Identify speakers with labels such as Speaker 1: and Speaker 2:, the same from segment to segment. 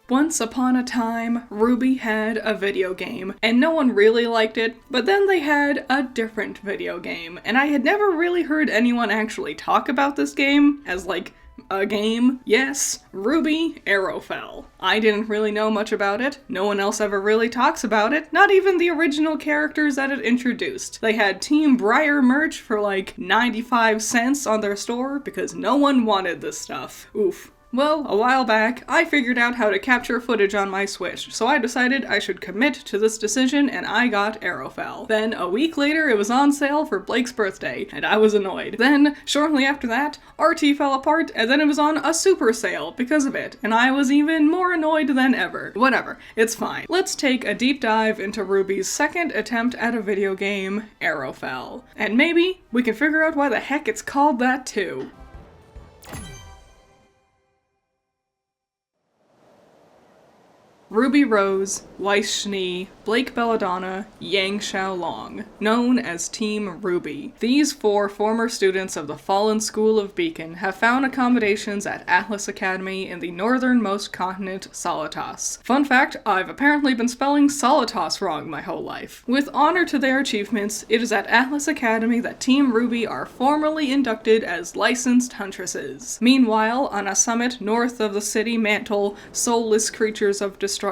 Speaker 1: Once upon a time, RWBY had a video game, and no one really liked it, but then they had a different video game, and I had never really heard anyone actually talk about this game as, like, a game. Yes, RWBY Arrowfell. I didn't really know much about it. No one else ever really talks about it. Not even the original characters that it introduced. They had Team BRIR merch for like 95 cents on their store because no one wanted this stuff. Oof. Well, a while back, I figured out how to capture footage on my Switch, so I decided I should commit to this decision and I got Arrowfell. Then, a week later, it was on sale for Blake's birthday, and I was annoyed. Then, shortly after that, RT fell apart, and then it was on a super sale because of it, and I was even more annoyed than ever. Whatever, it's fine. Let's take a deep dive into RWBY's second attempt at a video game, Arrowfell. And maybe we can figure out why the heck it's called that too. Ruby Rose, Weiss Schnee, Blake Belladonna, Yang Xiaolong, known as Team RWBY. These four former students of the fallen school of Beacon have found accommodations at Atlas Academy in the northernmost continent, Solitas. Fun fact, I've apparently been spelling Solitas wrong my whole life. With honor to their achievements, it is at Atlas Academy that Team RWBY are formally inducted as licensed huntresses. Meanwhile, on a summit north of the city mantle, soulless creatures of destruction,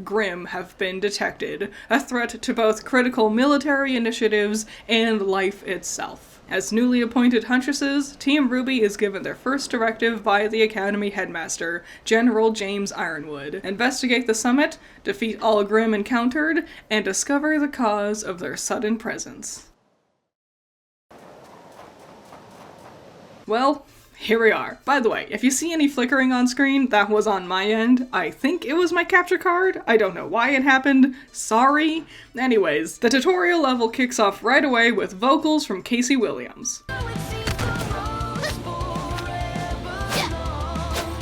Speaker 1: Grimm, have been detected, a threat to both critical military initiatives and life itself. As newly appointed huntresses, Team RWBY is given their first directive by the Academy headmaster, General James Ironwood: investigate the summit, defeat all Grimm encountered, and discover the cause of their sudden presence. Well, here we are. By the way, if you see any flickering on screen, that was on my end. I think it was my capture card. I don't know why it happened. Sorry. Anyways, the tutorial level kicks off right away with vocals from Casey Williams.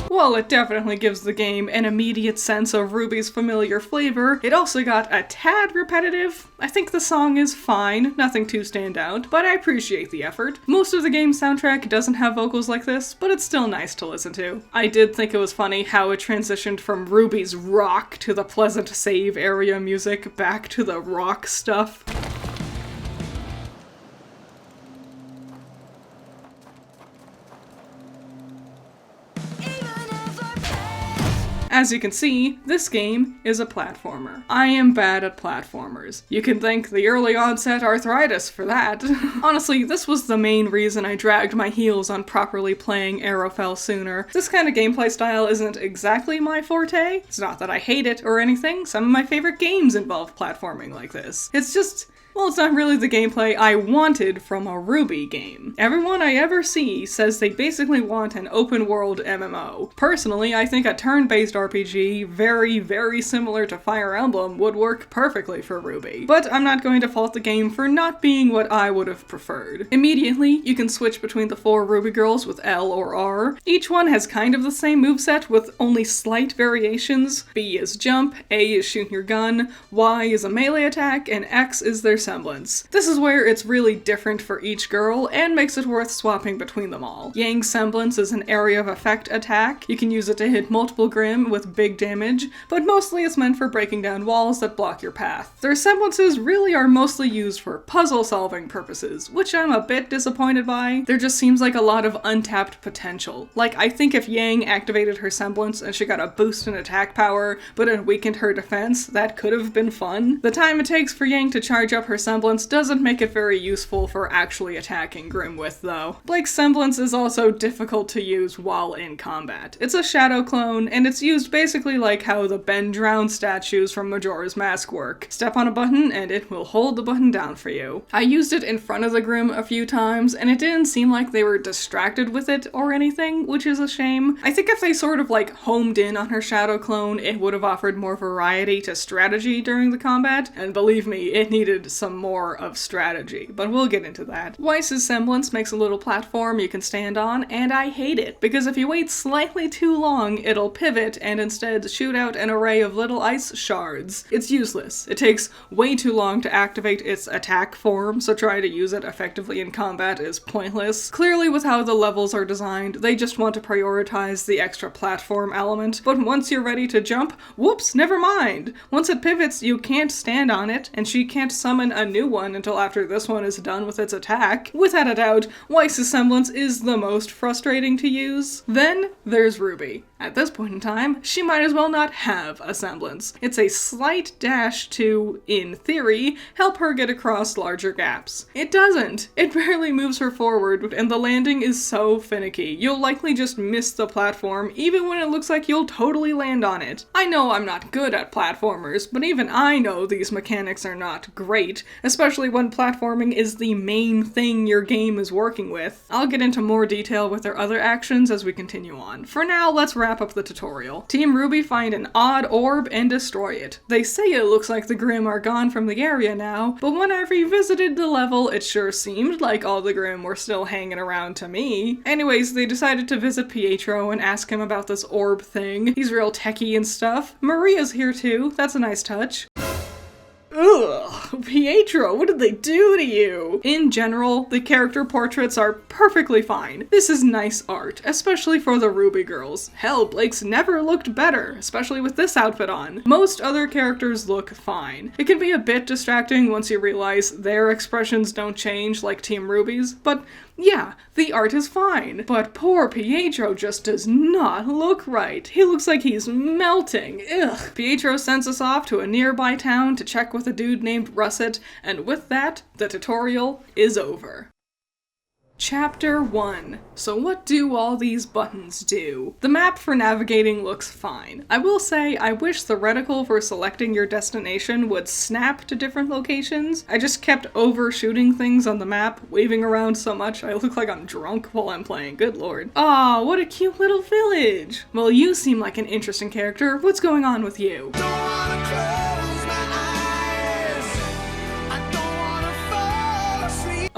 Speaker 1: While it definitely gives the game an immediate sense of RWBY's familiar flavor, it also got a tad repetitive. I think the song is fine, nothing too stand out, but I appreciate the effort. Most of the game's soundtrack doesn't have vocals like this, but it's still nice to listen to. I did think it was funny how it transitioned from RWBY's rock to the pleasant save area music back to the rock stuff. As you can see, this game is a platformer. I am bad at platformers. You can thank the early onset arthritis for that. Honestly, this was the main reason I dragged my heels on properly playing Arrowfell sooner. This kind of gameplay style isn't exactly my forte. It's not that I hate it or anything. Some of my favorite games involve platforming like this. It's just, well, it's not really the gameplay I wanted from a RWBY game. Everyone I ever see says they basically want an open-world MMO. Personally, I think a turn-based RPG, very, very similar to Fire Emblem, would work perfectly for RWBY. But I'm not going to fault the game for not being what I would have preferred. Immediately, you can switch between the four RWBY girls with L or R. Each one has kind of the same moveset with only slight variations. B is jump, A is shoot your gun, Y is a melee attack, and X is their semblance. This is where it's really different for each girl and makes it worth swapping between them all. Yang's semblance is an area of effect attack. You can use it to hit multiple Grimm with big damage, but mostly it's meant for breaking down walls that block your path. Their semblances really are mostly used for puzzle solving purposes, which I'm a bit disappointed by. There just seems like a lot of untapped potential. Like, I think if Yang activated her semblance and she got a boost in attack power, but it weakened her defense, that could have been fun. The time it takes for Yang to charge up her semblance doesn't make it very useful for actually attacking Grimm with, though. Blake's semblance is also difficult to use while in combat. It's a shadow clone, and it's used basically like how the bend drown statues from Majora's Mask work. Step on a button, and it will hold the button down for you. I used it in front of the Grimm a few times, and it didn't seem like they were distracted with it or anything, which is a shame. I think if they sort of like homed in on her shadow clone, it would have offered more variety to strategy during the combat, and believe me, it needed some more of strategy, but we'll get into that. Weiss's semblance makes a little platform you can stand on, and I hate it, because if you wait slightly too long, it'll pivot and instead shoot out an array of little ice shards. It's useless. It takes way too long to activate its attack form, so trying to use it effectively in combat is pointless. Clearly, with how the levels are designed, they just want to prioritize the extra platform element, but once you're ready to jump, whoops, never mind! Once it pivots, you can't stand on it, and she can't summon a new one until after this one is done with its attack. Without a doubt, Weiss's semblance is the most frustrating to use. Then there's RWBY. At this point in time, she might as well not have a semblance. It's a slight dash to, in theory, help her get across larger gaps. It doesn't. It barely moves her forward, and the landing is so finicky. You'll likely just miss the platform, even when it looks like you'll totally land on it. I know I'm not good at platformers, but even I know these mechanics are not great, especially when platforming is the main thing your game is working with. I'll get into more detail with their other actions as we continue on. For now, let's wrap up the tutorial. Team RWBY find an odd orb and destroy it. They say it looks like the Grimm are gone from the area now, but when I revisited the level, it sure seemed like all the Grimm were still hanging around to me. Anyways, they decided to visit Pietro and ask him about this orb thing. He's real techie and stuff. Maria's here too. That's a nice touch. Ugh, Pietro, what did they do to you? In general, the character portraits are perfectly fine. This is nice art, especially for the RWBY girls. Hell, Blake's never looked better, especially with this outfit on. Most other characters look fine. It can be a bit distracting once you realize their expressions don't change like Team RWBY's, but yeah, the art is fine. But poor Pietro just does not look right. He looks like he's melting. Ugh. Pietro sends us off to a nearby town to check with a dude named Russet, and with that, the tutorial is over. Chapter 1. So what do all these buttons do? The map for navigating looks fine. I will say, I wish the reticle for selecting your destination would snap to different locations. I just kept overshooting things on the map, waving around so much I look like I'm drunk while I'm playing, good lord. Aw, what a cute little village! Well, you seem like an interesting character. What's going on with you?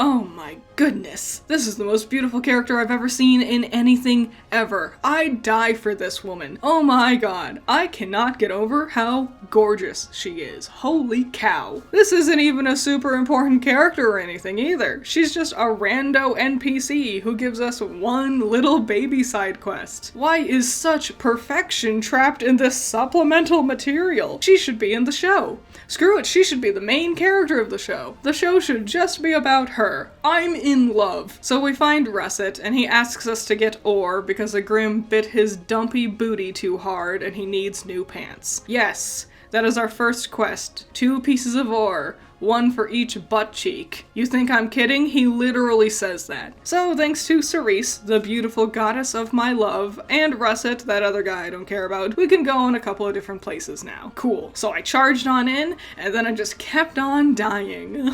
Speaker 1: Oh my goodness. This is the most beautiful character I've ever seen in anything ever. I'd die for this woman. Oh my god. I cannot get over how gorgeous she is. Holy cow. This isn't even a super important character or anything either. She's just a rando NPC who gives us one little baby side quest. Why is such perfection trapped in this supplemental material? She should be in the show. Screw it, she should be the main character of the show. The show should just be about her. I'm in love. So we find Russet, and he asks us to get ore because a Grimm bit his dumpy booty too hard and he needs new pants. Yes, that is our first quest. 2 pieces of ore. 1 for each butt cheek. You think I'm kidding? He literally says that. So thanks to Cerise, the beautiful goddess of my love, and Russet, that other guy I don't care about, we can go in a couple of different places now. Cool. So I charged on in, and then I just kept on dying.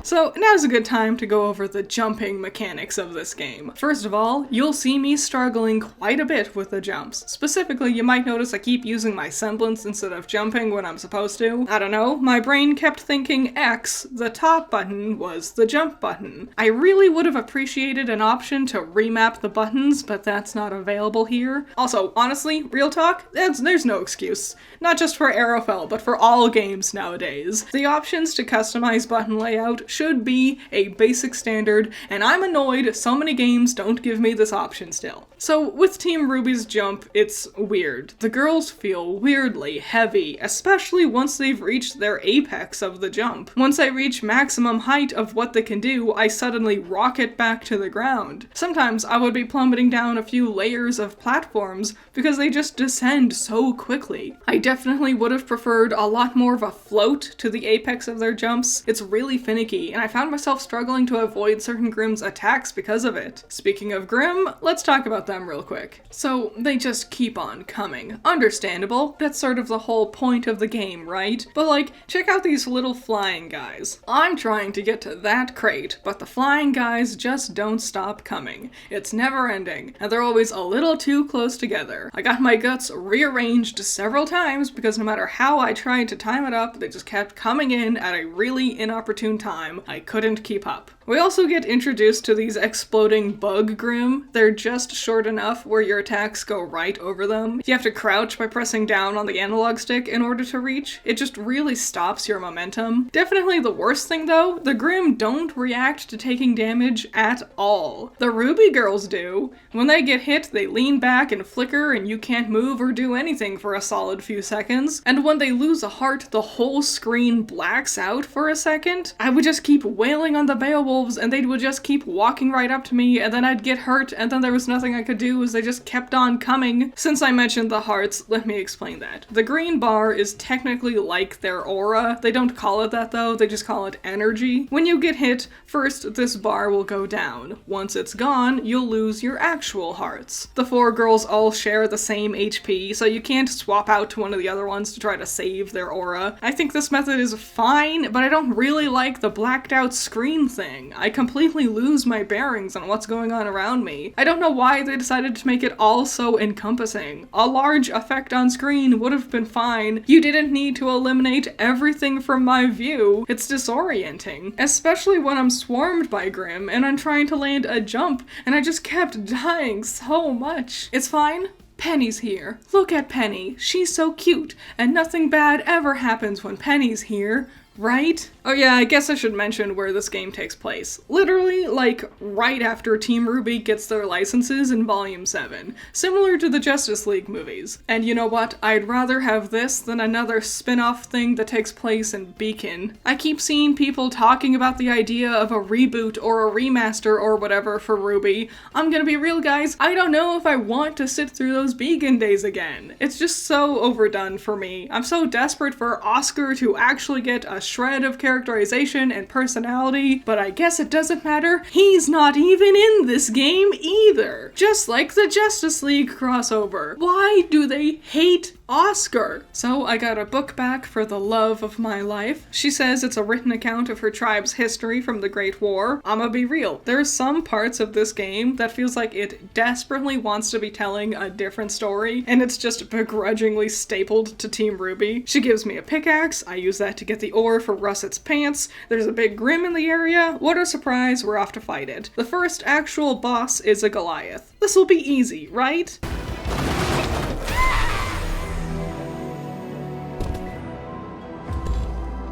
Speaker 1: So now's a good time to go over the jumping mechanics of this game. First of all, you'll see me struggling quite a bit with the jumps. Specifically, you might notice I keep using my semblance instead of jumping when I'm supposed to. I don't know, my brain kept thinking X, the top button, was the jump button. I really would have appreciated an option to remap the buttons, but that's not available here. Also, honestly, real talk, there's no excuse. Not just for Arrowfell, but for all games nowadays. The options to customize button layout should be a basic standard, and I'm annoyed so many games don't give me this option still. So with Team RWBY's jump, it's weird. The girls feel weirdly heavy, especially once they've reached their apex of the jump. Once I reach maximum height of what they can do, I suddenly rocket back to the ground. Sometimes I would be plummeting down a few layers of platforms because they just descend so quickly. I definitely would have preferred a lot more of a float to the apex of their jumps. It's really finicky, HP, and I found myself struggling to avoid certain Grimm's attacks because of it. Speaking of Grimm, let's talk about them real quick. So, they just keep on coming. Understandable, that's sort of the whole point of the game, right? But like, check out these little flying guys. I'm trying to get to that crate, but the flying guys just don't stop coming. It's never ending, and they're always a little too close together. I got my guts rearranged several times because no matter how I tried to time it up, they just kept coming in at a really inopportune time. I couldn't keep up. We also get introduced to these exploding bug Grimm. They're just short enough where your attacks go right over them. You have to crouch by pressing down on the analog stick in order to reach. It just really stops your momentum. Definitely the worst thing though, the Grimm don't react to taking damage at all. The RWBY girls do. When they get hit, they lean back and flicker and you can't move or do anything for a solid few seconds. And when they lose a heart, the whole screen blacks out for a second. I would just keep wailing on the Beowulf and they would just keep walking right up to me, and then I'd get hurt, and then there was nothing I could do as they just kept on coming. Since I mentioned the hearts, let me explain that. The green bar is technically like their aura. They don't call it that though, they just call it energy. When you get hit, first this bar will go down. Once it's gone, you'll lose your actual hearts. The 4 girls all share the same HP, so you can't swap out to one of the other ones to try to save their aura. I think this method is fine, but I don't really like the blacked out screen thing. I completely lose my bearings on what's going on around me. I don't know why they decided to make it all so encompassing. A large effect on screen would have been fine. You didn't need to eliminate everything from my view. It's disorienting, especially when I'm swarmed by Grimm and I'm trying to land a jump and I just kept dying so much. It's fine. Penny's here. Look at Penny. She's so cute, and nothing bad ever happens when Penny's here. Right? Oh yeah, I guess I should mention where this game takes place. Literally, like, right after Team RWBY gets their licenses in Volume 7. Similar to the Justice League movies. And you know what? I'd rather have this than another spin-off thing that takes place in Beacon. I keep seeing people talking about the idea of a reboot or a remaster or whatever for RWBY. I'm gonna be real, guys, I don't know if I want to sit through those Beacon days again. It's just so overdone for me. I'm so desperate for Oscar to actually get a shred of characterization and personality, but I guess it doesn't matter. He's not even in this game either. Just like the Justice League crossover. Why do they hate Oscar? So I got a book back for the love of my life. She says it's a written account of her tribe's history from the Great War. I'ma be real. There's some parts of this game that feels like it desperately wants to be telling a different story, and it's just begrudgingly stapled to Team RWBY. She gives me a pickaxe. I use that to get the ore for Russet's pants. There's a big Grimm in the area. What a surprise, we're off to fight it. The first actual boss is a Goliath. This'll be easy, right?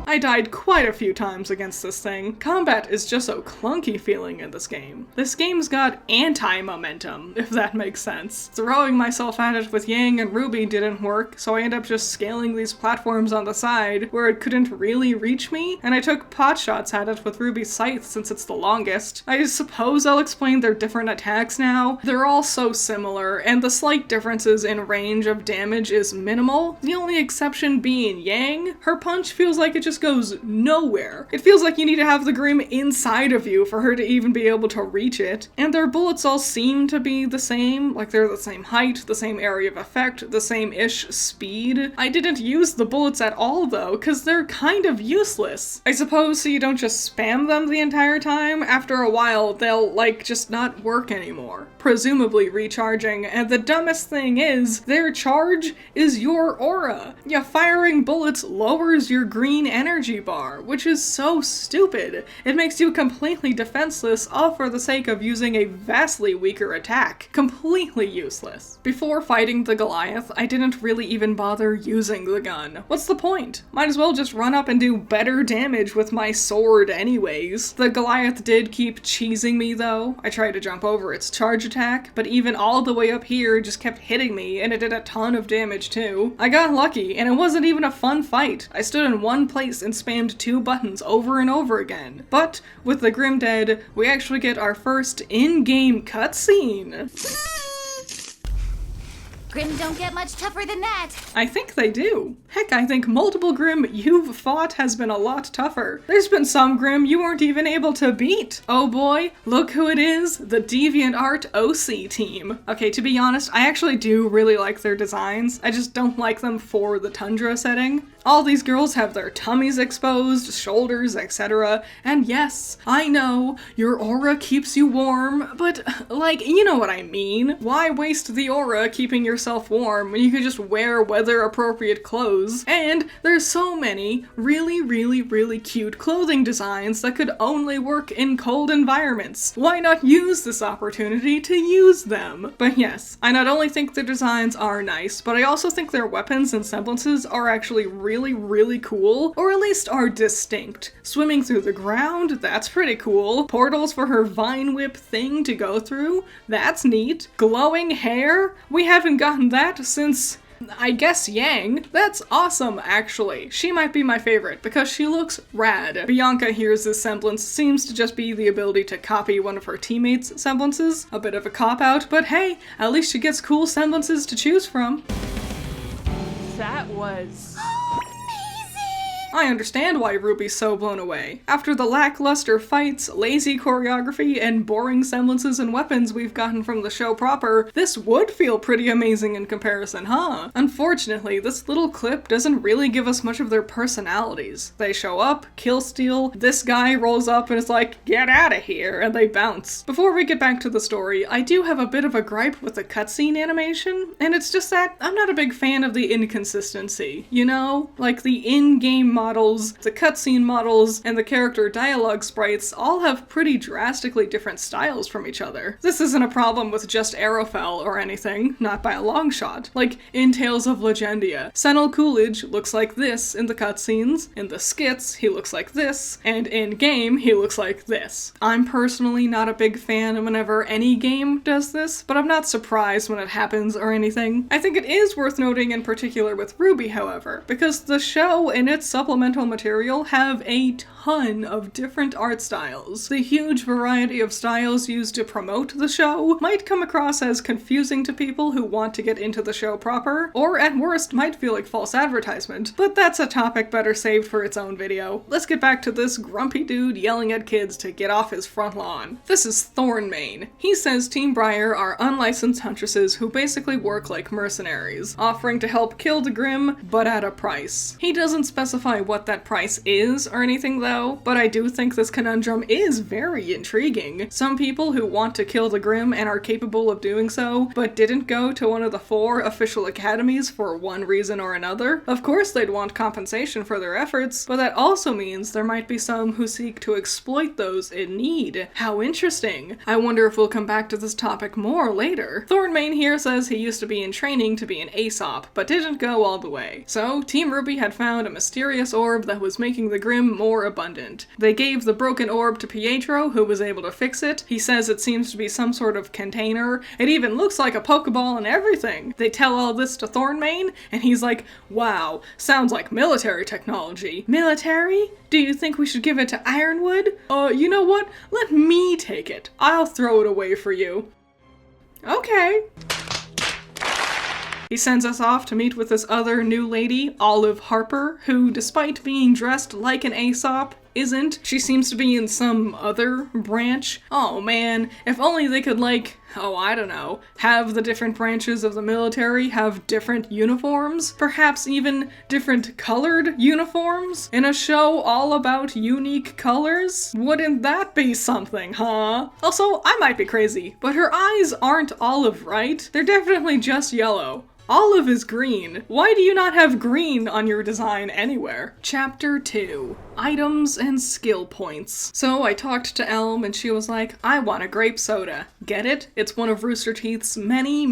Speaker 1: I died quite a few times against this thing. Combat is just so clunky feeling in this game. This game's got anti-momentum, if that makes sense. Throwing myself at it with Yang and RWBY didn't work, so I ended up just scaling these platforms on the side where it couldn't really reach me, and I took pot shots at it with RWBY's scythe since it's the longest. I suppose I'll explain their different attacks now. They're all so similar, and the slight differences in range of damage is minimal. The only exception being Yang. Her punch feels like it just goes nowhere. It feels like you need to have the Grimm inside of you for her to even be able to reach it. And their bullets all seem to be the same, like they're the same height, the same area of effect, the same-ish speed. I didn't use the bullets at all though, because they're kind of useless. I suppose so you don't just spam them the entire time. After a while, they'll like just not work anymore. Presumably recharging, and the dumbest thing is, their charge is your aura. Yeah, firing bullets lowers your green energy bar, which is so stupid. It makes you completely defenseless, all for the sake of using a vastly weaker attack. Completely useless. Before fighting the Goliath, I didn't really even bother using the gun. What's the point? Might as well just run up and do better damage with my sword anyways. The Goliath did keep cheesing me though. I tried to jump over its charge attack, but even all the way up here just kept hitting me, and it did a ton of damage too. I got lucky, and it wasn't even a fun fight. I stood in one place and spammed 2 buttons over and over again. But with the Grimm dead, we actually get our first in-game cutscene.
Speaker 2: Grimm don't get much tougher than that.
Speaker 1: I think they do. Heck, I think multiple Grimm you've fought has been a lot tougher. There's been some Grimm you weren't even able to beat. Oh boy, look who it is, the DeviantArt OC team. Okay, to be honest, I actually do really like their designs. I just don't like them for the tundra setting. All these girls have their tummies exposed, shoulders, etc. And yes, I know, your aura keeps you warm, but like, you know what I mean. Why waste the aura keeping yourself warm when you could just wear weather-appropriate clothes? And there's so many really cute clothing designs that could only work in cold environments. Why not use this opportunity to use them? But yes, I not only think their designs are nice, but I also think their weapons and semblances are actually really cool, or at least are distinct. Swimming through the ground, that's pretty cool. Portals for her vine whip thing to go through, that's neat. Glowing hair? We haven't gotten that since, I guess, Yang. That's awesome, actually. She might be my favorite because she looks rad. Bianca here's this semblance seems to just be the ability to copy one of her teammates' semblances. A bit of a cop-out, but hey, at least she gets cool semblances to choose from.
Speaker 3: That was...
Speaker 1: I understand why RWBY's so blown away. After the lackluster fights, lazy choreography, and boring semblances and weapons we've gotten from the show proper, this would feel pretty amazing in comparison, huh? Unfortunately, this little clip doesn't really give us much of their personalities. They show up, kill steal, this guy rolls up and is like, get out of here, and they bounce. Before we get back to the story, I do have a bit of a gripe with the cutscene animation, and it's just that I'm not a big fan of the inconsistency, you know? Like the in-game models, the cutscene models, and the character dialogue sprites all have pretty drastically different styles from each other. This isn't a problem with just Arrowfell or anything, not by a long shot. Like in Tales of Legendia, Senel Coolidge looks like this in the cutscenes, in the skits he looks like this, and in-game he looks like this. I'm personally not a big fan whenever any game does this, but I'm not surprised when it happens or anything. I think it is worth noting in particular with RWBY, however, because the show and its supplemental material have a ton of different art styles. The huge variety of styles used to promote the show might come across as confusing to people who want to get into the show proper, or at worst might feel like false advertisement, but that's a topic better saved for its own video. Let's get back to this grumpy dude yelling at kids to get off his front lawn. This is Thornmane. He says Team BRIR are unlicensed huntresses who basically work like mercenaries, offering to help kill the Grimm, but at a price. He doesn't specify what that price is or anything though, but I do think this conundrum is very intriguing. Some people who want to kill the Grimm and are capable of doing so, but didn't go to one of the 4 official academies for one reason or another. Of course they'd want compensation for their efforts, but that also means there might be some who seek to exploit those in need. How interesting. I wonder if we'll come back to this topic more later. Thornmane here says he used to be in training to be an Aesop, but didn't go all the way. So Team RWBY had found a mysterious orb that was making the Grimm more abundant. They gave the broken orb to Pietro, who was able to fix it. He says it seems to be some sort of container. It even looks like a Pokeball and everything. They tell all this to Thornmane, and he's like, wow, sounds like military technology. Military? Do you think we should give it to Ironwood? You know what? Let me take it. I'll throw it away for you. Okay. He sends us off to meet with this other new lady, Olive Harper, who, despite being dressed like an Aesop, isn't. She seems to be in some other branch. Oh man, if only they could I don't know, have the different branches of the military have different uniforms? Perhaps even different colored uniforms? In a show all about unique colors? Wouldn't that be something, huh? Also, I might be crazy, but her eyes aren't olive, right? They're definitely just yellow. Olive is green. Why do you not have green on your design anywhere? Chapter 2. Items and skill points. So I talked to Elm and she was like, I want a grape soda. Get it? It's one of Rooster Teeth's many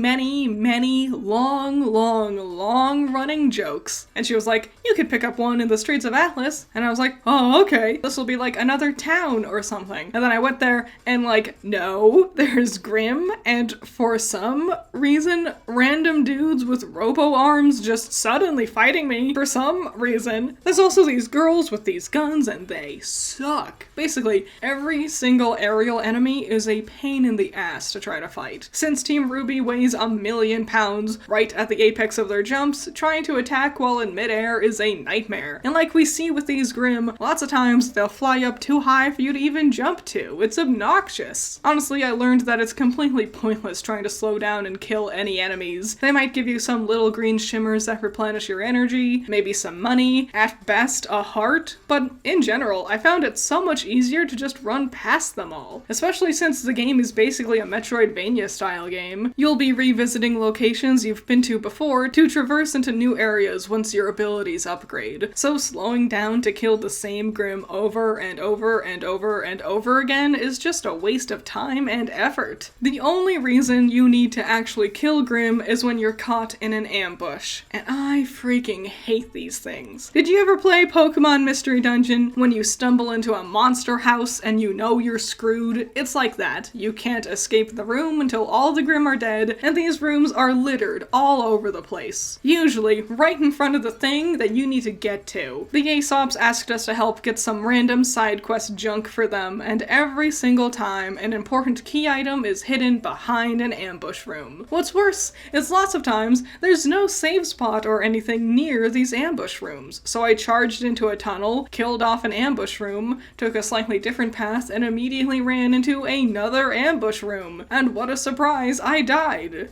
Speaker 1: long running jokes. And she was like, you could pick up one in the streets of Atlas. And I was like, oh, okay. This will be like another town or something. And then I went there and no, there's Grimm, and for some reason, random dudes dudes with robo-arms just suddenly fighting me for some reason. There's also these girls with these guns and they suck. Basically, every single aerial enemy is a pain in the ass to try to fight. Since Team RWBY weighs 1,000,000 pounds right at the apex of their jumps, trying to attack while in midair is a nightmare. And like we see with these Grimm, lots of times they'll fly up too high for you to even jump to. It's obnoxious. Honestly, I learned that it's completely pointless trying to slow down and kill any enemies. They might give you some little green shimmers that replenish your energy, maybe some money, at best a heart, but in general, I found it so much easier to just run past them all. Especially since the game is basically a Metroidvania style game. You'll be revisiting locations you've been to before to traverse into new areas once your abilities upgrade. So slowing down to kill the same Grimm over and over and over and over again is just a waste of time and effort. The only reason you need to actually kill Grimm is when you're caught in an ambush, and I freaking hate these things. Did you ever play Pokemon Mystery Dungeon when you stumble into a monster house and you know you're screwed? It's like that. You can't escape the room until all the Grimm are dead, and these rooms are littered all over the place. Usually right in front of the thing that you need to get to. The Aesops asked us to help get some random side quest junk for them, and every single time an important key item is hidden behind an ambush room. What's worse is lots of times there's no save spot or anything near these ambush rooms, so I charged into a tunnel, killed off an ambush room, took a slightly different path, and immediately ran into another ambush room. And what a surprise, I died.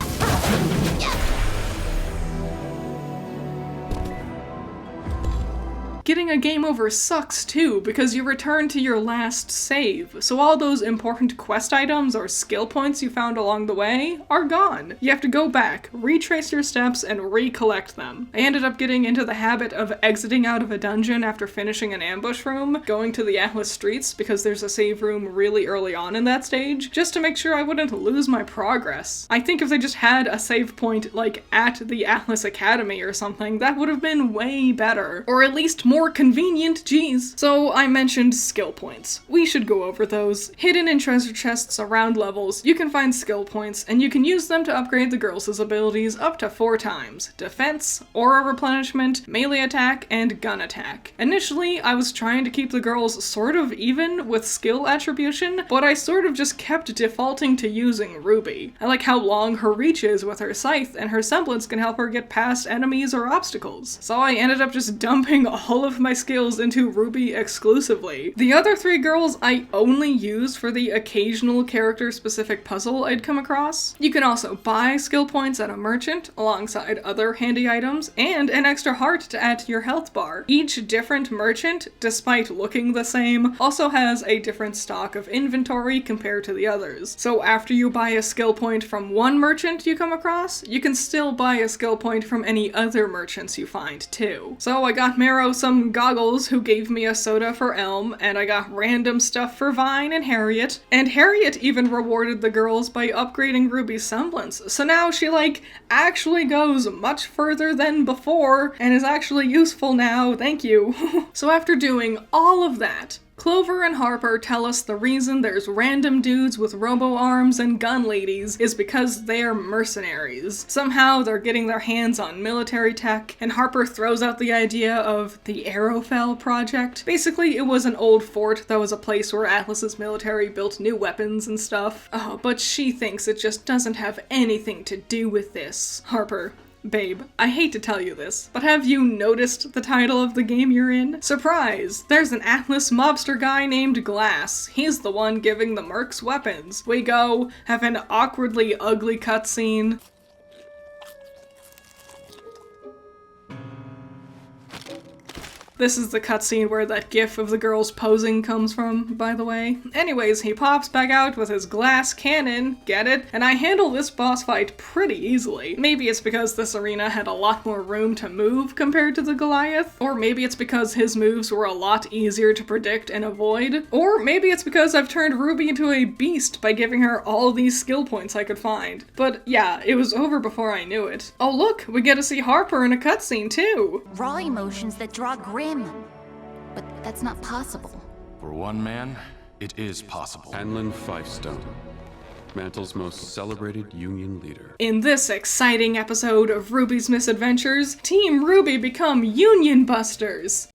Speaker 1: Getting a game over sucks too, because you return to your last save, so all those important quest items or skill points you found along the way are gone. You have to go back, retrace your steps, and recollect them. I ended up getting into the habit of exiting out of a dungeon after finishing an ambush room, going to the Atlas streets because there's a save room really early on in that stage, just to make sure I wouldn't lose my progress. I think if they just had a save point like at the Atlas Academy or something, that would have been way better. Or at least more convenient, geez. So I mentioned skill points. We should go over those. Hidden in treasure chests around levels, you can find skill points, and you can use them to upgrade the girls' abilities up to 4 times. Defense, aura replenishment, melee attack, and gun attack. Initially, I was trying to keep the girls sort of even with skill attribution, but I sort of just kept defaulting to using RWBY. I like how long her reach is with her scythe, and her semblance can help her get past enemies or obstacles. So I ended up just dumping all of my skills into RWBY exclusively. The other 3 girls I only used for the occasional character-specific puzzle I'd come across. You can also buy skill points at a merchant, alongside other handy items, and an extra heart to add to your health bar. Each different merchant, despite looking the same, also has a different stock of inventory compared to the others. So after you buy a skill point from one merchant you come across, you can still buy a skill point from any other merchants you find too. So I got Marrow some goggles, who gave me a soda for Elm, and I got random stuff for Vine and Harriet even rewarded the girls by upgrading RWBY's semblance, so now she actually goes much further than before, and is actually useful now, thank you. So after doing all of that, Clover and Harper tell us the reason there's random dudes with robo-arms and gun ladies is because they're mercenaries. Somehow they're getting their hands on military tech, and Harper throws out the idea of the Arrowfell project. Basically, it was an old fort that was a place where Atlas's military built new weapons and stuff. Oh, but she thinks it just doesn't have anything to do with this. Harper, babe, I hate to tell you this, but have you noticed the title of the game you're in? Surprise! There's an Atlas mobster guy named Glass. He's the one giving the mercs weapons. We go, have an awkwardly ugly cutscene. This is the cutscene where that gif of the girls posing comes from, by the way. Anyways, he pops back out with his glass cannon, get it? And I handle this boss fight pretty easily. Maybe it's because this arena had a lot more room to move compared to the Goliath, or maybe it's because his moves were a lot easier to predict and avoid, or maybe it's because I've turned RWBY into a beast by giving her all these skill points I could find. But yeah, it was over before I knew it. Oh look, we get to see Harper in a cutscene too!
Speaker 2: Raw emotions that draw Grimm. But that's not possible.
Speaker 4: For one man, it is possible.
Speaker 5: Hanlon Fifestone.
Speaker 4: Mantle's most celebrated Union leader.
Speaker 1: In this exciting episode of RWBY's Misadventures, Team RWBY become Union Busters!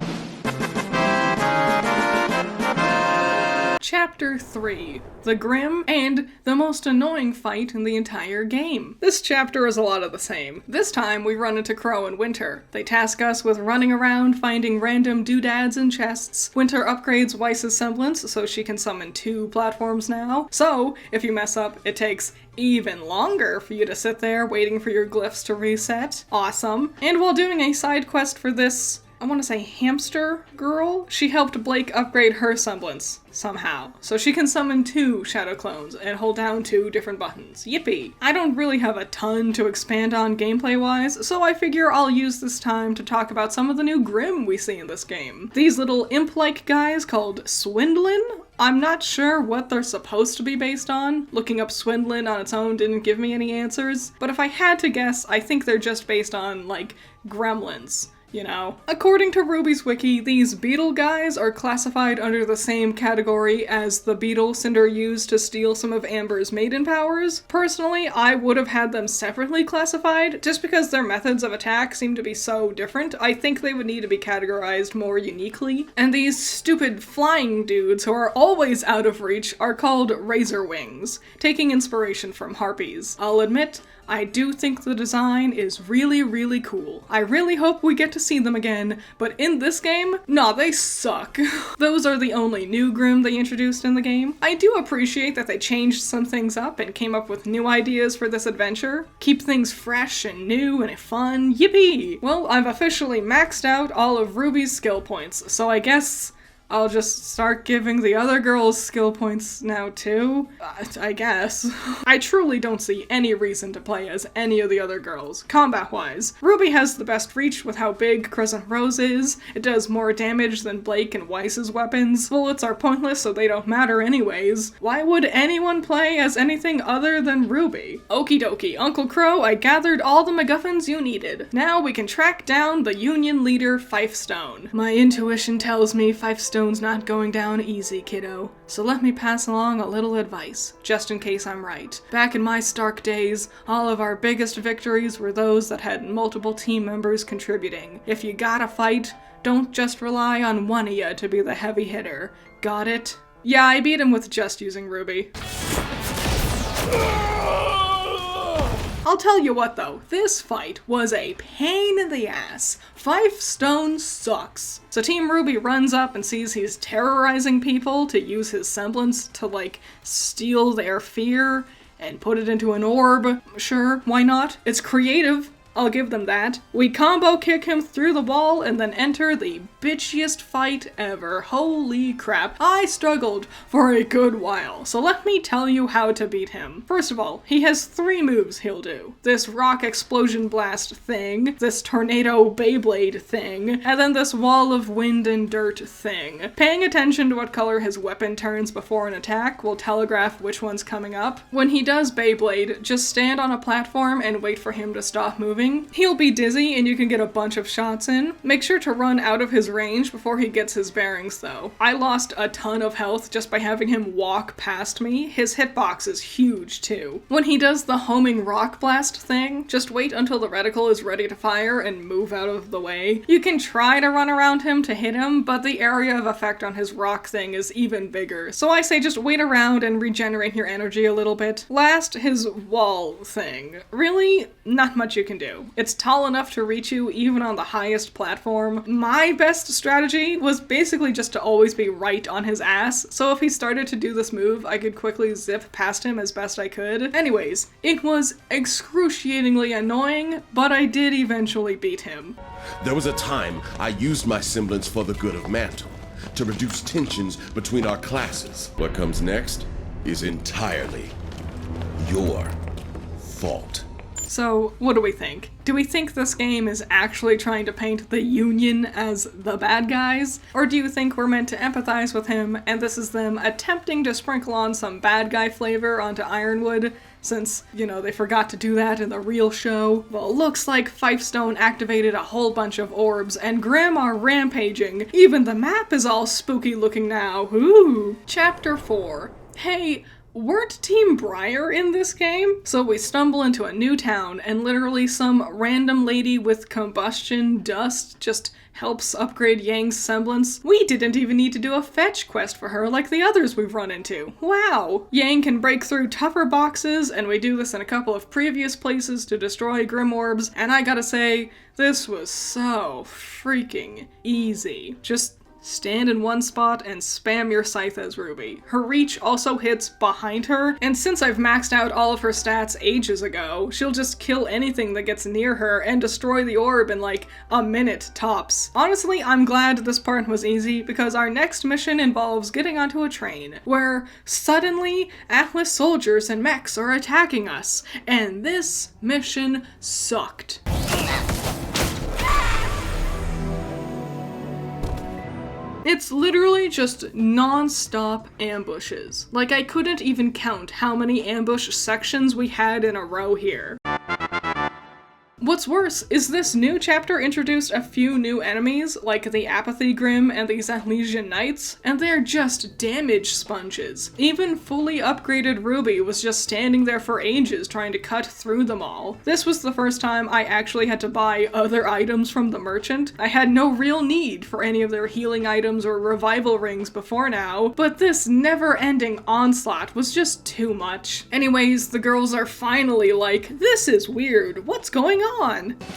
Speaker 1: Chapter 3, The Grimm, and the most annoying fight in the entire game. This chapter is a lot of the same. This time we run into Crow and Winter. They task us with running around finding random doodads in chests. Winter upgrades Weiss's semblance so she can summon 2 platforms now. So, if you mess up, it takes even longer for you to sit there waiting for your glyphs to reset. Awesome. And while doing a side quest for this, I want to say hamster girl, she helped Blake upgrade her semblance somehow. So she can summon 2 shadow clones and hold down 2 different buttons. Yippee! I don't really have a ton to expand on gameplay-wise, so I figure I'll use this time to talk about some of the new Grimm we see in this game. These little imp-like guys called Swindlin? I'm not sure what they're supposed to be based on. Looking up Swindlin on its own didn't give me any answers, but if I had to guess, I think they're just based on, like, gremlins. You know? According to RWBY's wiki, these beetle guys are classified under the same category as the beetle Cinder used to steal some of Amber's maiden powers. Personally, I would have had them separately classified, just because their methods of attack seem to be so different. I think they would need to be categorized more uniquely. And these stupid flying dudes who are always out of reach are called razor wings, taking inspiration from harpies. I'll admit, I do think the design is really, really cool. I really hope we get to see them again, but in this game, nah, they suck. Those are the only new Grimm they introduced in the game. I do appreciate that they changed some things up and came up with new ideas for this adventure. Keep things fresh and new and fun, yippee! Well, I've officially maxed out all of RWBY's skill points, so I guess I'll just start giving the other girls skill points now too? I guess. I truly don't see any reason to play as any of the other girls, combat-wise. RWBY has the best reach with how big Crescent Rose is. It does more damage than Blake and Weiss's weapons. Bullets are pointless, so they don't matter anyways. Why would anyone play as anything other than RWBY? Okie dokie, Uncle Crow, I gathered all the MacGuffins you needed. Now we can track down the Union leader, Fifestone. My intuition tells me Fifestone's not going down easy, kiddo. So let me pass along a little advice, just in case I'm right. Back in my Stark days, all of our biggest victories were those that had multiple team members contributing. If you gotta fight, don't just rely on one of ya to be the heavy hitter. Got it? Yeah, I beat him with just using RWBY. I'll tell you what though, this fight was a pain in the ass. Fifestone sucks. So Team RWBY runs up and sees he's terrorizing people to use his semblance to, like, steal their fear and put it into an orb. Sure, why not? It's creative. I'll give them that. We combo kick him through the wall and then enter the bitchiest fight ever. Holy crap. I struggled for a good while, so let me tell you how to beat him. First of all, he has 3 moves he'll do. This rock explosion blast thing, this tornado Beyblade thing, and then this wall of wind and dirt thing. Paying attention to what color his weapon turns before an attack will telegraph which one's coming up. When he does Beyblade, just stand on a platform and wait for him to stop moving. He'll be dizzy and you can get a bunch of shots in. Make sure to run out of his range before he gets his bearings though. I lost a ton of health just by having him walk past me. His hitbox is huge too. When he does the homing rock blast thing, just wait until the reticle is ready to fire and move out of the way. You can try to run around him to hit him, but the area of effect on his rock thing is even bigger. So I say just wait around and regenerate your energy a little bit. Last, his wall thing. Really, not much you can do. It's tall enough to reach you even on the highest platform. My best strategy was basically just to always be right on his ass, so if he started to do this move, I could quickly zip past him as best I could. Anyways, it was excruciatingly annoying, but I did eventually beat him.
Speaker 5: There was a time I used my semblance for the good of Mantle, to reduce tensions between our classes. What comes next is entirely your fault.
Speaker 1: So, what do we think? Do we think this game is actually trying to paint the Union as the bad guys? Or do you think we're meant to empathize with him, and this is them attempting to sprinkle on some bad guy flavor onto Ironwood, since, you know, they forgot to do that in the real show? Well, looks like Fifestone activated a whole bunch of orbs, and Grimm are rampaging. Even the map is all spooky looking now. Ooh! Chapter 4. Hey, weren't Team BRIR in this game? So we stumble into a new town, and literally some random lady with combustion dust just helps upgrade Yang's semblance. We didn't even need to do a fetch quest for her like the others we've run into. Wow! Yang can break through tougher boxes, and we do this in a couple of previous places to destroy Grimm orbs, and I gotta say, this was so freaking easy. Just stand in one spot and spam your scythe as RWBY. Her reach also hits behind her, and since I've maxed out all of her stats ages ago, she'll just kill anything that gets near her and destroy the orb in like a minute tops. Honestly, I'm glad this part was easy because our next mission involves getting onto a train, where suddenly Atlas soldiers and mechs are attacking us, and this mission sucked. It's literally just non-stop ambushes. Like, I couldn't even count how many ambush sections we had in a row here. What's worse is this new chapter introduced a few new enemies, like the Apathy Grimm and the Zatlesian Knights, and they're just damage sponges. Even fully upgraded RWBY was just standing there for ages trying to cut through them all. This was the first time I actually had to buy other items from the merchant. I had no real need for any of their healing items or revival rings before now, but this never-ending onslaught was just too much. Anyways, the girls are finally like, this is weird, what's going on?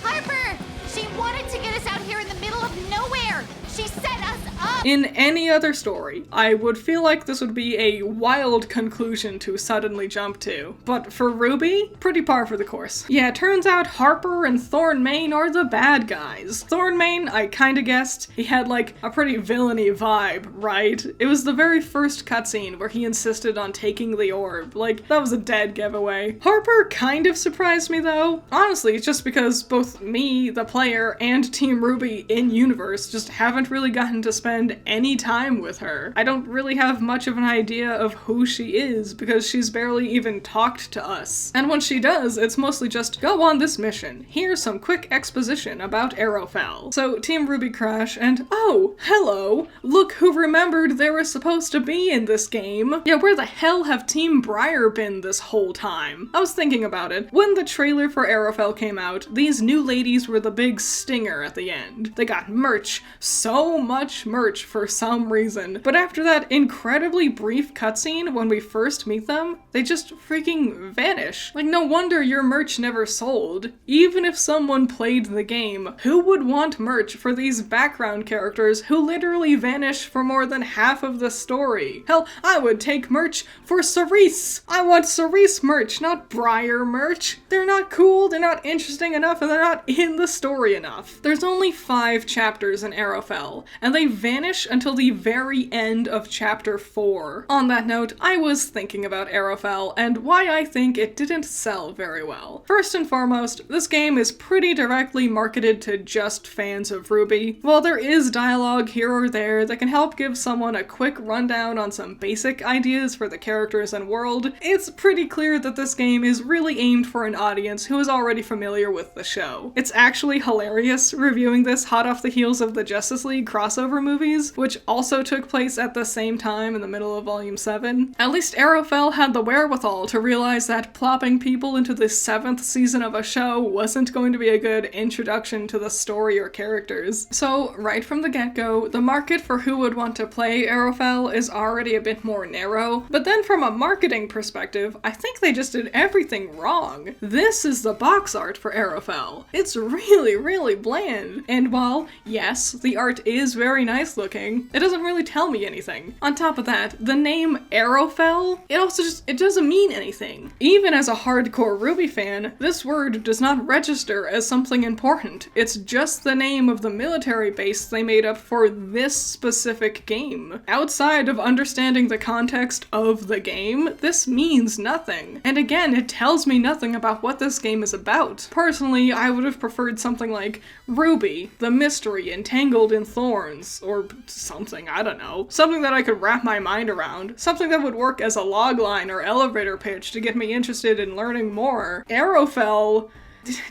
Speaker 2: Harper! She wanted to get us out here in the middle of nowhere! She set us up!
Speaker 1: In any other story, I would feel like this would be a wild conclusion to suddenly jump to. But for RWBY, pretty par for the course. Yeah, it turns out Harper and Thornmain are the bad guys. Thornmain, I kinda guessed. He had like a pretty villainy vibe, right? It was the very first cutscene where he insisted on taking the orb. Like, that was a dead giveaway. Harper kind of surprised me though. Honestly, it's just because both me, the player, and Team RWBY in-universe just haven't really gotten to spend any time with her. I don't really have much of an idea of who she is because she's barely even talked to us. And when she does, it's mostly just, go on this mission. Here's some quick exposition about Arrowfell. So Team RWBY crash and, oh, hello, look who remembered they were supposed to be in this game. Yeah, where the hell have Team BRIR been this whole time? I was thinking about it. When the trailer for Arrowfell came out, these new ladies were the big stinger at the end. They got merch, so much merch for some reason. But after that incredibly brief cutscene when we first meet them, they just freaking vanish. Like, no wonder your merch never sold. Even if someone played the game, who would want merch for these background characters who literally vanish for more than half of the story? Hell, I would take merch for Cerise. I want Cerise merch, not BRIR merch. They're not cool, they're not interesting enough, and they're not in the story enough. There's only 5 chapters in Arrowfell, and they vanish until the very end of chapter 4. On that note, I was thinking about Arrowfell and why I think it didn't sell very well. First and foremost, this game is pretty directly marketed to just fans of RWBY. While there is dialogue here or there that can help give someone a quick rundown on some basic ideas for the characters and world, it's pretty clear that this game is really aimed for an audience who is already familiar with the show. It's actually hilarious reviewing this hot off the heels of the Justice League crossover movies, which also took place at the same time in the middle of Volume 7. At least Arrowfell had the wherewithal to realize that plopping people into the 7th season of a show wasn't going to be a good introduction to the story or characters. So, right from the get-go, the market for who would want to play Arrowfell is already a bit more narrow, but then from a marketing perspective, I think they just did everything wrong. This is the box art for Arrowfell. It's really, really bland. And while, yes, the art is very nice looking, it doesn't really tell me anything. On top of that, the name Arrowfell, it doesn't mean anything. Even as a hardcore RWBY fan, this word does not register as something important. It's just the name of the military base they made up for this specific game. Outside of understanding the context of the game, this means nothing. And again, it tells me nothing about what this game is about. Personally, I would have preferred something like RWBY, the mystery entangled in thorns, or something, I don't know. Something that I could wrap my mind around. Something that would work as a logline or elevator pitch to get me interested in learning more. Arrowfell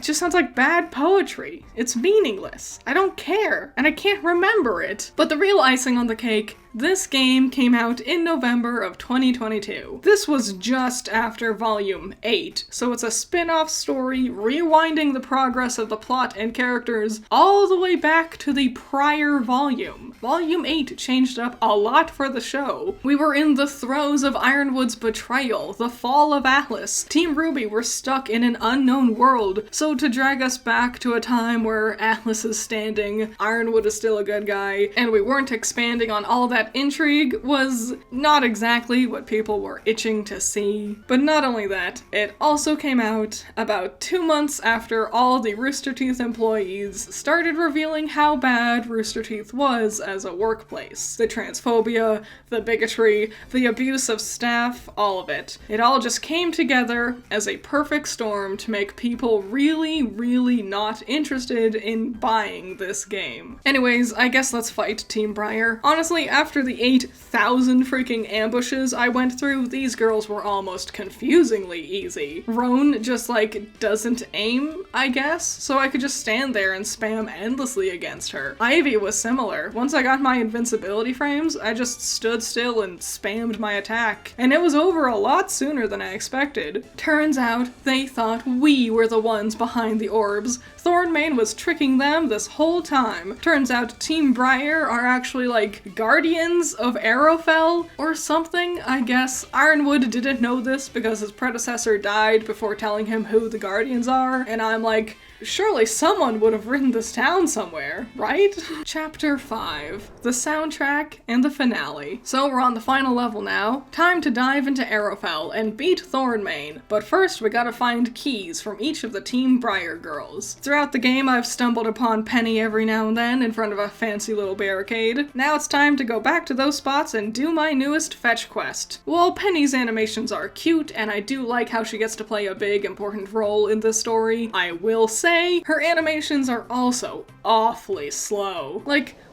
Speaker 1: just sounds like bad poetry. It's meaningless. I don't care, and I can't remember it. But the real icing on the cake This game came out in November of 2022. This was just after Volume 8, so it's a spin-off story rewinding the progress of the plot and characters all the way back to the prior volume. Volume 8 changed up a lot for the show. We were in the throes of Ironwood's betrayal, the fall of Atlas. Team RWBY were stuck in an unknown world, so to drag us back to a time where Atlas is standing, Ironwood is still a good guy, and we weren't expanding on all that intrigue was not exactly what people were itching to see. But not only that, it also came out about 2 months after all the Rooster Teeth employees started revealing how bad Rooster Teeth was as a workplace. The transphobia, the bigotry, the abuse of staff, all of it. It all just came together as a perfect storm to make people really, really not interested in buying this game. Anyways, I guess let's fight Team BRIR. Honestly, after the 8,000 freaking ambushes I went through, these girls were almost confusingly easy. Roan just doesn't aim, I guess, so I could just stand there and spam endlessly against her. Ivy was similar. Once I got my invincibility frames, I just stood still and spammed my attack, and it was over a lot sooner than I expected. Turns out they thought we were the ones behind the orbs. Thornmane was tricking them this whole time. Turns out Team BRIR are actually guardians of Arrowfell or something, I guess. Ironwood didn't know this because his predecessor died before telling him who the guardians are, and I'm like, surely someone would have written this down somewhere, right? Chapter 5. The soundtrack and the finale. So we're on the final level now. Time to dive into Arrowfell and beat Thornmane. But first we gotta find keys from each of the Team BRIR girls. Throughout the game I've stumbled upon Penny every now and then in front of a fancy little barricade. Now it's time to go back to those spots and do my newest fetch quest. While Penny's animations are cute and I do like how she gets to play a big important role in this story, I will say her animations are also awfully slow.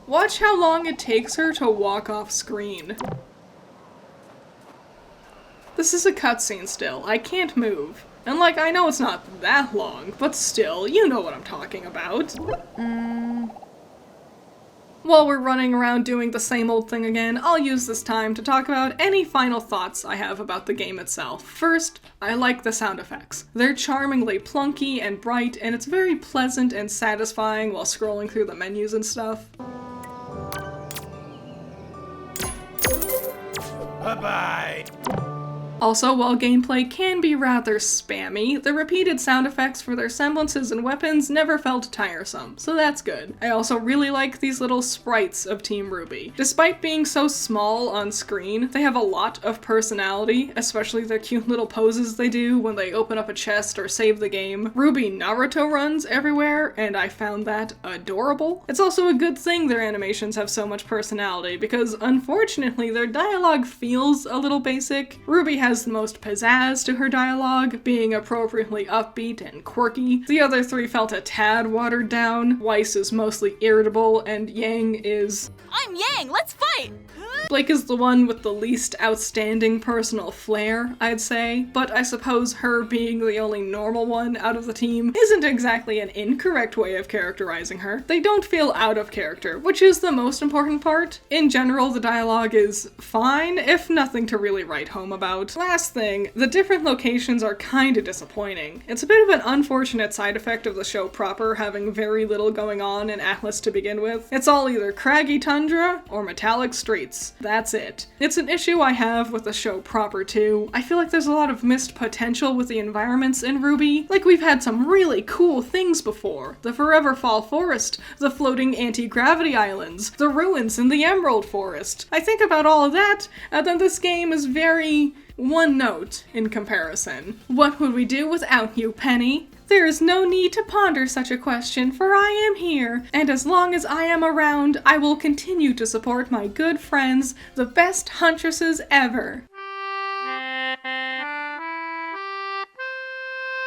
Speaker 1: Watch how long it takes her to walk off screen. This is a cutscene still. I can't move. And I know it's not that long, but still, you know what I'm talking about. While we're running around doing the same old thing again, I'll use this time to talk about any final thoughts I have about the game itself. First, I like the sound effects. They're charmingly plunky and bright, and it's very pleasant and satisfying while scrolling through the menus and stuff.
Speaker 5: Bye-bye!
Speaker 1: Also, while gameplay can be rather spammy, the repeated sound effects for their semblances and weapons never felt tiresome, so that's good. I also really like these little sprites of Team RWBY. Despite being so small on screen, they have a lot of personality, especially their cute little poses they do when they open up a chest or save the game. RWBY Naruto runs everywhere, and I found that adorable. It's also a good thing their animations have so much personality, because unfortunately their dialogue feels a little basic. RWBY has the most pizzazz to her dialogue, being appropriately upbeat and quirky. The other three felt a tad watered down. Weiss is mostly irritable, and Yang is...
Speaker 2: I'm Yang, let's fight!
Speaker 1: Blake is the one with the least outstanding personal flair, I'd say, but I suppose her being the only normal one out of the team isn't exactly an incorrect way of characterizing her. They don't feel out of character, which is the most important part. In general, the dialogue is fine, if nothing to really write home about. Last thing, the different locations are kinda disappointing. It's a bit of an unfortunate side effect of the show proper having very little going on in Atlas to begin with. It's all either craggy tundra or metallic streets. That's it. It's an issue I have with the show proper too. I feel like there's a lot of missed potential with the environments in RWBY. We've had some really cool things before. The Forever Fall Forest, the floating anti-gravity islands, the ruins in the Emerald Forest. I think about all of that, and then this game is very one note in comparison. What would we do without you, Penny? There is no need to ponder such a question, for I am here, and as long as I am around, I will continue to support my good friends, the best huntresses ever.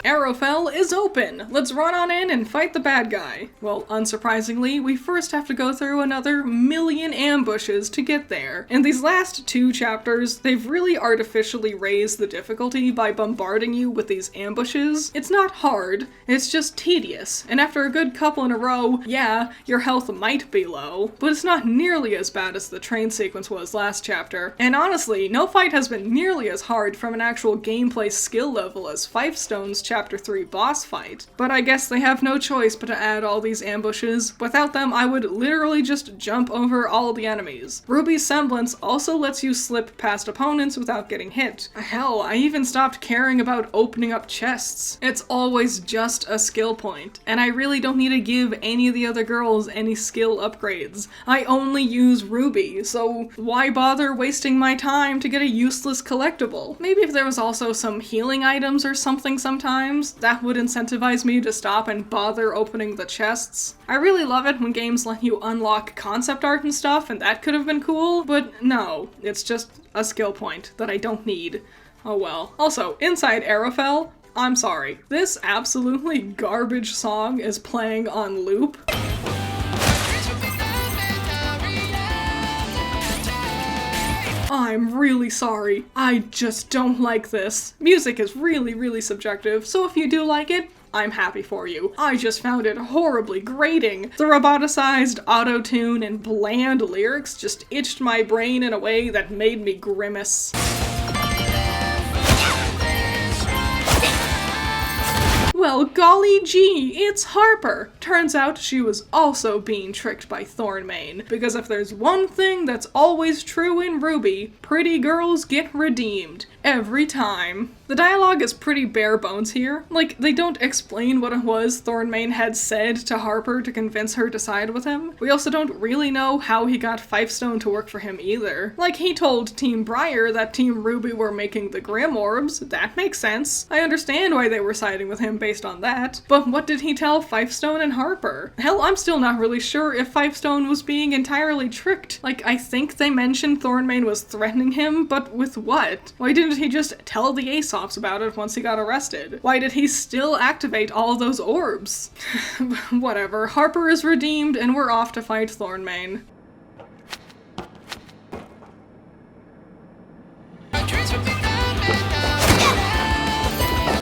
Speaker 1: Arrowfell is open! Let's run on in and fight the bad guy. Well, unsurprisingly, we first have to go through another million ambushes to get there. In these last 2 chapters, they've really artificially raised the difficulty by bombarding you with these ambushes. It's not hard, it's just tedious, and after a good couple in a row, yeah, your health might be low, but it's not nearly as bad as the train sequence was last chapter. And honestly, no fight has been nearly as hard from an actual gameplay skill level as Fivestone's Chapter 3 boss fight. But I guess they have no choice but to add all these ambushes. Without them, I would literally just jump over all the enemies. RWBY's Semblance also lets you slip past opponents without getting hit. Hell, I even stopped caring about opening up chests. It's always just a skill point, and I really don't need to give any of the other girls any skill upgrades. I only use RWBY, so why bother wasting my time to get a useless collectible? Maybe if there was also some healing items or something sometimes, that would incentivize me to stop and bother opening the chests. I really love it when games let you unlock concept art and stuff, and that could have been cool, but no, it's just a skill point that I don't need. Oh well. Also, inside Arrowfell, I'm sorry, this absolutely garbage song is playing on loop. I'm really sorry. I just don't like this. Music is really subjective, so if you do like it, I'm happy for you. I just found it horribly grating. The roboticized auto-tune and bland lyrics just itched my brain in a way that made me grimace. Well, golly gee, it's Harper! Turns out she was also being tricked by Thornmane, because if there's one thing that's always true in RWBY, pretty girls get redeemed. Every time. The dialogue is pretty bare bones here. Like, they don't explain what it was Thornmane had said to Harper to convince her to side with him. We also don't really know how he got Fifestone to work for him either. Like, he told Team BRIR that Team RWBY were making the Grimm orbs. That makes sense. I understand why they were siding with him based on that. But what did he tell Fifestone and Harper? Hell, I'm still not really sure if Fifestone was being entirely tricked. Like, I think they mentioned Thornmane was threatening him, but with what? Why didn't he just tell the Aesop's about it once he got arrested? Why did he still activate all those orbs? Whatever, Harper is redeemed and we're off to fight Thornmane.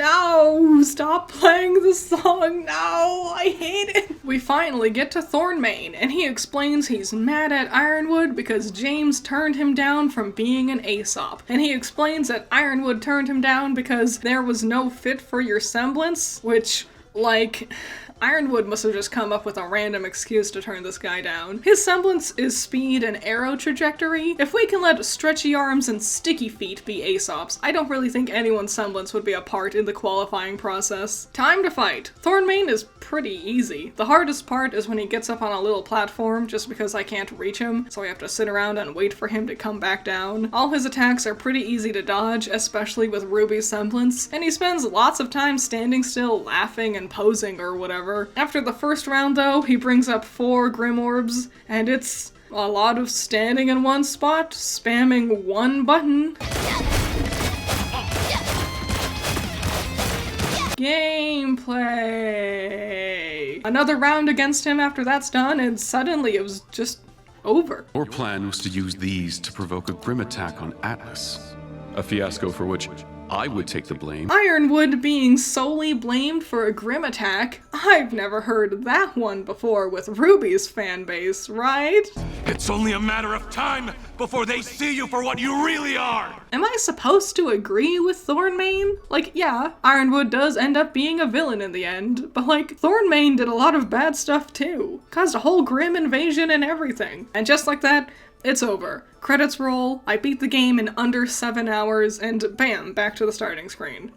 Speaker 1: No! Stop playing the song! No! I hate it! We finally get to Thornmane, and he explains he's mad at Ironwood because James turned him down from being an Aesop. And he explains that Ironwood turned him down because there was no fit for your semblance, which, like, Ironwood must have just come up with a random excuse to turn this guy down. His semblance is speed and arrow trajectory. If we can let stretchy arms and sticky feet be Aesops, I don't really think anyone's semblance would be a part in the qualifying process. Time to fight. Thornmane is pretty easy. The hardest part is when he gets up on a little platform just because I can't reach him, so I have to sit around and wait for him to come back down. All his attacks are pretty easy to dodge, especially with RWBY's semblance, and he spends lots of time standing still, laughing and posing or whatever. After the first round though, he brings up 4 Grimm orbs, and it's a lot of standing in one spot, spamming one button. Gameplay! Another round against him after that's done, and suddenly it was just over.
Speaker 4: Our plan was to use these to provoke a Grimm attack on Atlas. A fiasco for which I would take the blame.
Speaker 1: Ironwood being solely blamed for a Grimm attack? I've never heard that one before with RWBY's fanbase, right?
Speaker 6: It's only a matter of time before they see you for what you really are!
Speaker 1: Am I supposed to agree with Thornmane? Like, yeah, Ironwood does end up being a villain in the end, but like, Thornmane did a lot of bad stuff too. Caused a whole Grimm invasion and everything. And just like that, it's over. Credits roll, I beat the game in under 7 hours, and bam, back to the starting screen.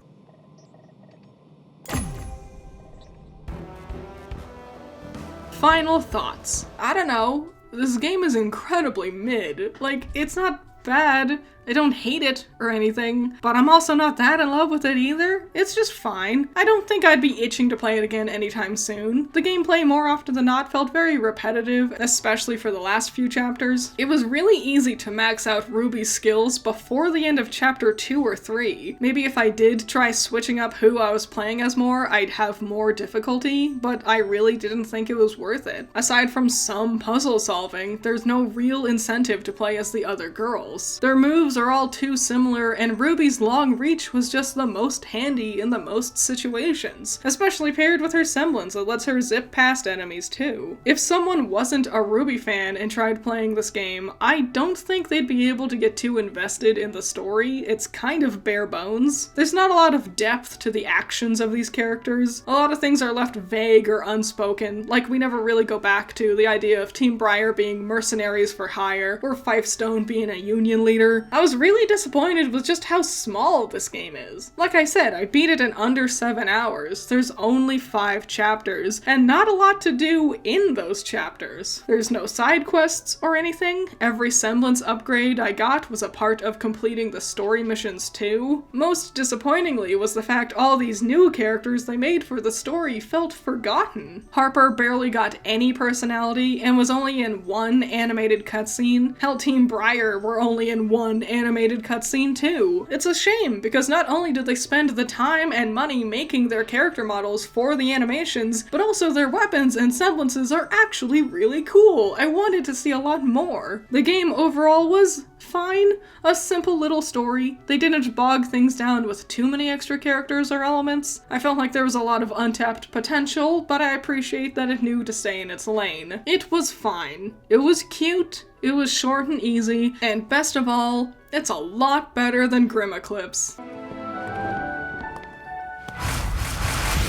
Speaker 1: Final thoughts. I don't know, this game is incredibly mid. Like, it's not bad, I don't hate it or anything, but I'm also not that in love with it either. It's just fine. I don't think I'd be itching to play it again anytime soon. The gameplay more often than not felt very repetitive, especially for the last few chapters. It was really easy to max out RWBY's skills before the end of chapter 2 or 3. Maybe if I did try switching up who I was playing as more, I'd have more difficulty, but I really didn't think it was worth it. Aside from some puzzle solving, there's no real incentive to play as the other girls. Their moves are all too similar, and RWBY's long reach was just the most handy in the most situations, especially paired with her semblance that lets her zip past enemies too. If someone wasn't a RWBY fan and tried playing this game, I don't think they'd be able to get too invested in the story. It's kind of bare bones. There's not a lot of depth to the actions of these characters. A lot of things are left vague or unspoken, like we never really go back to the idea of Team BRIR being mercenaries for hire, or Fifestone being a union leader. I was really disappointed with just how small this game is. Like I said, I beat it in under 7 hours. There's only 5 chapters, and not a lot to do in those chapters. There's no side quests or anything. Every semblance upgrade I got was a part of completing the story missions too. Most disappointingly was the fact all these new characters they made for the story felt forgotten. Harper barely got any personality and was only in 1 animated cutscene. Hell, Team BRIR were only in 1 animated cutscene too. It's a shame, because not only did they spend the time and money making their character models for the animations, but also their weapons and semblances are actually really cool. I wanted to see a lot more. The game overall was fine. A simple little story. They didn't bog things down with too many extra characters or elements. I felt like there was a lot of untapped potential, but I appreciate that it knew to stay in its lane. It was fine. It was cute. It was short and easy, and best of all, it's a lot better than Grimm Eclipse.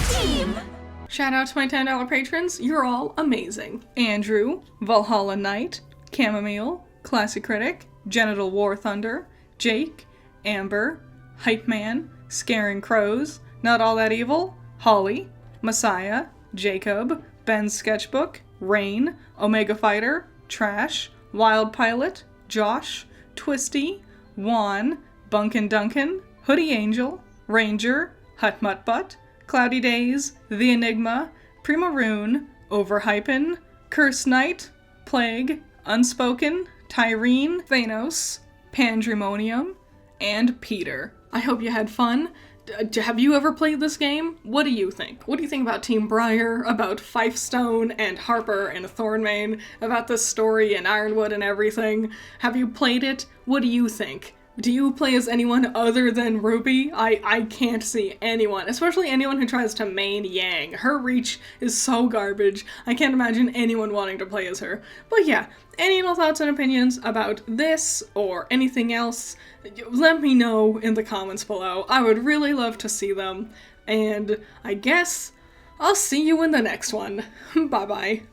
Speaker 2: Team!
Speaker 1: Shout out to my $10 patrons, you're all amazing. Andrew, Valhalla Knight, Chamomile, Classic Critic, Genital War Thunder, Jake, Amber, Hype Man, Scaring Crows, Not All That Evil, Holly, Messiah, Jacob, Ben's Sketchbook, Rain, Omega Fighter, Trash, Wild Pilot, Josh, Twisty, Juan, Bunkin Duncan, Hoodie Angel, Ranger, Hutmut Butt, Cloudy Days, The Enigma, Primaroon, Overhypen, Curse Knight, Plague, Unspoken, Tyrene, Thanos, Pandemonium, and Peter. I hope you had fun. Have you ever played this game? What do you think? What do you think about Team BRIR, about Fifestone and Harper and Thornmane, about the story and Ironwood and everything? Have you played it? What do you think? Do you play as anyone other than RWBY? I can't see anyone, especially anyone who tries to main Yang. Her reach is so garbage. I can't imagine anyone wanting to play as her. But yeah, any thoughts and opinions about this or anything else, let me know in the comments below. I would really love to see them. And I guess I'll see you in the next one. Bye bye.